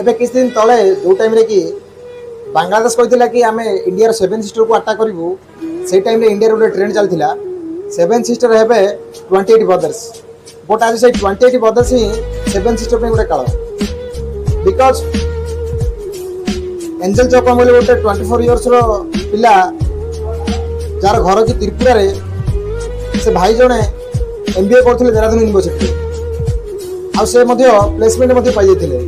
एबे किछ दिन तले जो टाइम रे कि बांग्लादेश कहथिला कि आमे इंडिया 7 सिस्टर को अटैक करिवु से टाइम रे इंडिया रे ट्रेंड चलथिला 7 सिस्टर हेबे 28 ब्रदर्स बट आज से 28 ब्रदर्स ही 7 सिस्टर पे गोटे काल बिकॉज एंजल चौपा बोले गोटे 24 इयर्स रो पिला जार घर की त्रिपुरा रे से भाई जने एमबीए करथिले देहरादून यूनिवर्सिटी आ से मध्य प्लेसमेंट मध्य पाई जाइथिले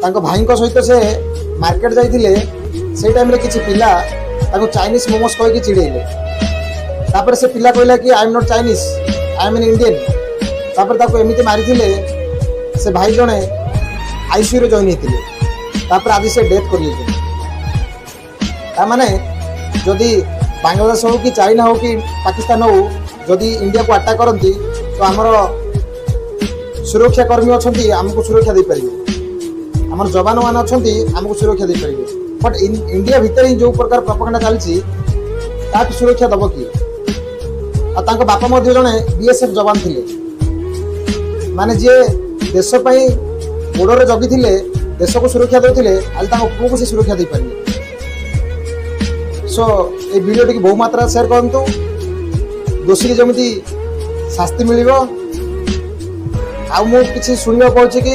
तांको भाई को सहित से मार्केट जाइथिले से टाइम रे किछि पिला ताको चाइनीज मोमोस कहि के चिड़ेइले तापर से पिला कहला कि I am not Chinese I am an Indian तापर ताको एमिति मारिथिले से भाई जने आईसीयू रे जॉइन हेतिले तापर आदि से डेथ कर लेते ता माने जदी बांग्लादेश हो कि चाइना हो कि पाकिस्तान हो जदी इंडिया को अटैक करंती तो हमर सुरक्षा कर्मी अछंती हमको सुरक्षा दे परिबे हमर जवान मान अछंती हमको सुरक्षा दे परिबे बट इंडिया भीतर ही जो प्रकार प्रोपेगेंडा चलछि ताक सुरक्षा दबो कि आ तांको बापा मध्ये जने बीएसएफ जवान थिले माने जे देश पई बॉर्डर जगी थिले देश को सुरक्षा देउथिले आज तांको पुओ को से सुरक्षा दे परिबे सो ए वीडियो टी बहु मात्रा शेयर करंतु दोषी जमिति शास्ति मिलिबो आ मु किछि सुनिबा पहुंचे कि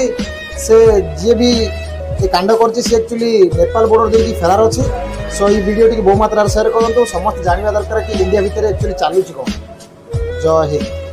से जे भी ए कांड करछि से एक्चुअली नेपाल बॉर्डर देकी फेरार अछि सो ई वीडियो टी बहु मात्रा शेयर करंतु समस्त जानिबा दरकार कि इंडिया भीतर एक्चुअली चालू छि कोन जय हिंद।